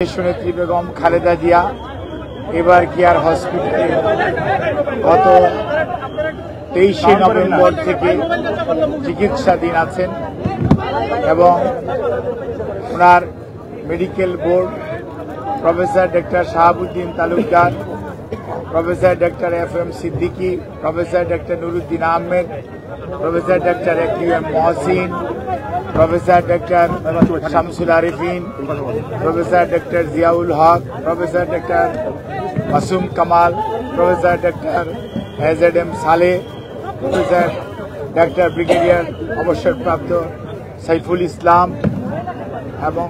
দেশনেত্রী বেগম খালেদা জিয়া এবার কেয়ার হসপিটালে গত 23শে নভেম্বর থেকে চিকিৎসাধীন আছেন এবং ওনার medical board professor doctor Shahabuddin Talukdar, professor doctor FM Siddiqui, professor doctor Nuruddin Ahmed, professor doctor AQM Mohsin, professor doctor Shamsul Arefin, professor doctor Ziaul Haque, professor doctor Masum Kamal, professor doctor AZM Saleh, professor doctor brigadier অবসরপ্রাপ্ত সাইফুল ইসলাম এবং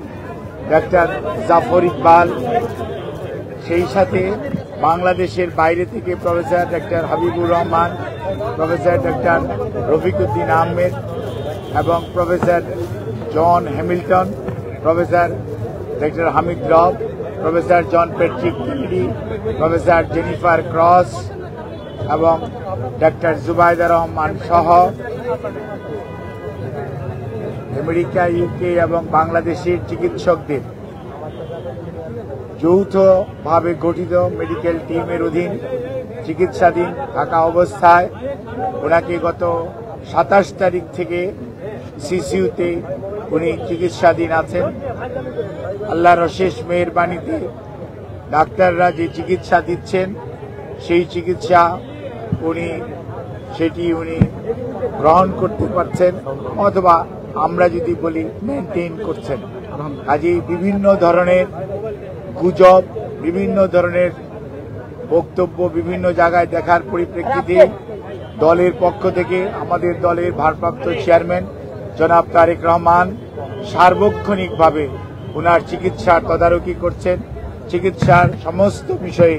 ডক্টর জাফর ইকবাল, সেই সাথে বাংলাদেশের বাইরে থেকে professor doctor Habibur Rahman, professor doctor Rafiquddin Ahmed এবং professor John Hamilton, professor doctor Hamid Rab, professor John Patrick Kennedy, professor Jennifer Cross এবং doctor Zubaida Rahman সহ আমেরিকা, ইউকে এবং বাংলাদেশের চিকিৎসকদের যৌথভাবে গঠিত মেডিকেল টিমের অধীন চিকিৎসাধীন থাকা অবস্থায় ওনাকে গত 27 তারিখ থেকে সিসিউতে উনি চিকিৎসাধীন আছেন। আল্লাহর অশেষ মেহেরবানিতে ডাক্তাররা যে চিকিৎসা দিচ্ছেন সেই চিকিৎসা সেটি উনি গ্রহণ করতে পারছেন, অথবা আমরা যদি বলি মেনটেন করছেন। কাজেই বিভিন্ন ধরনের গুজব, বিভিন্ন ধরনের বক্তব্য বিভিন্ন জায়গায় দেখার পরিপ্রেক্ষিতে দলের পক্ষ থেকে আমাদের দলের ভারপ্রাপ্ত চেয়ারম্যান জনাব তারেক রহমান সার্বক্ষণিকভাবে ওনার চিকিৎসার তদারকি করছেন। চিকিৎসার সমস্ত বিষয়ে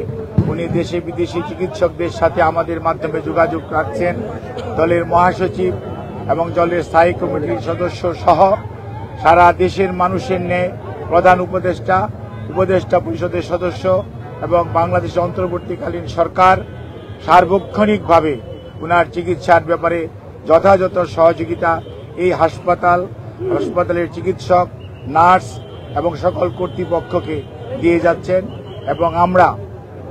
উনি দেশে বিদেশি চিকিৎসকদের সাথে আমাদের মাধ্যমে যোগাযোগ রাখছেন। দলের মহাসচিব এবং দলের স্থায়ী কমিটির সদস্য সহ সারা দেশের মানুষের ন্যায় প্রধান উপদেষ্টা পরিষদের সদস্য এবং বাংলাদেশের অন্তর্বর্তীকালীন সরকার সার্বক্ষণিকভাবে ওনার চিকিৎসার ব্যাপারে যথাযথ সহযোগিতা এই হাসপাতালের চিকিৎসক, নার্স এবং সকল কর্তৃপক্ষকে দিয়ে যাচ্ছেন এবং আমরা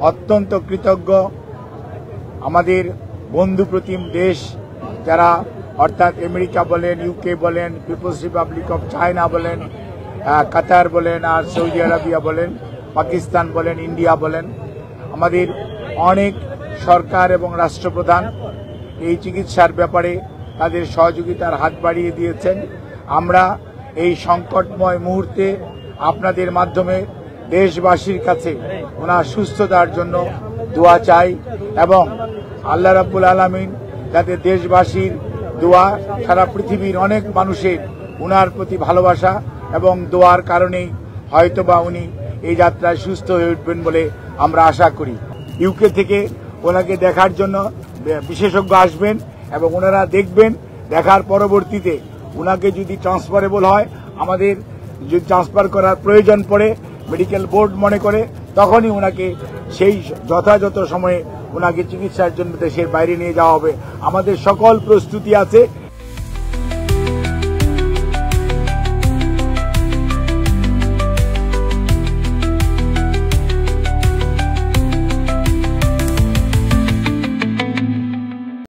অত্যন্ত কৃতজ্ঞ। আমাদের বন্ধুপ্রতিম দেশ যারা, অর্থাৎ আমেরিকা বলেন, ইউকে বলেন, পিপলস রিপাবলিক অফ চায়না বলেন, কাতার বলেন, আর সৌদি আরবিয়া বলেন, পাকিস্তান বলেন, ইন্ডিয়া বলেন, আমাদের অনেক সরকার এবং রাষ্ট্রপ্রধান এই চিকিৎসার ব্যাপারে তাদের সহযোগিতার হাত বাড়িয়ে দিয়েছেন। আমরা এই সংকটময় মুহূর্তে আপনাদের মাধ্যমে দেশবাসীর কাছে ওনার সুস্থতার জন্য দোয়া চাই এবং আল্লাহ রাব্বুল আলামিন যাতে দেশবাসীর দোয়া, সারা পৃথিবীর অনেক মানুষের ওনার প্রতি ভালোবাসা এবং দোয়ার কারণেই হয়তোবা উনি এই যাত্রায় সুস্থ হয়ে উঠবেন বলে আমরা আশা করি। ইউকে থেকে ওনাকে দেখার জন্য বিশেষজ্ঞ আসবেন এবং ওনারা দেখবেন, দেখার পরবর্তীতে ওনাকে যদি ট্রান্সফারেবল হয়, আমাদের যদি ট্রান্সফার করার প্রয়োজন পড়ে মেডিকেল বোর্ড মনে করে, তখনই ওনাকে সেই যথাযথ সময়ে ওনাকে চিকিৎসার জন্য দেশের বাইরে নিয়ে যাওয়া হবে। আমাদের সকল প্রস্তুতি আছে।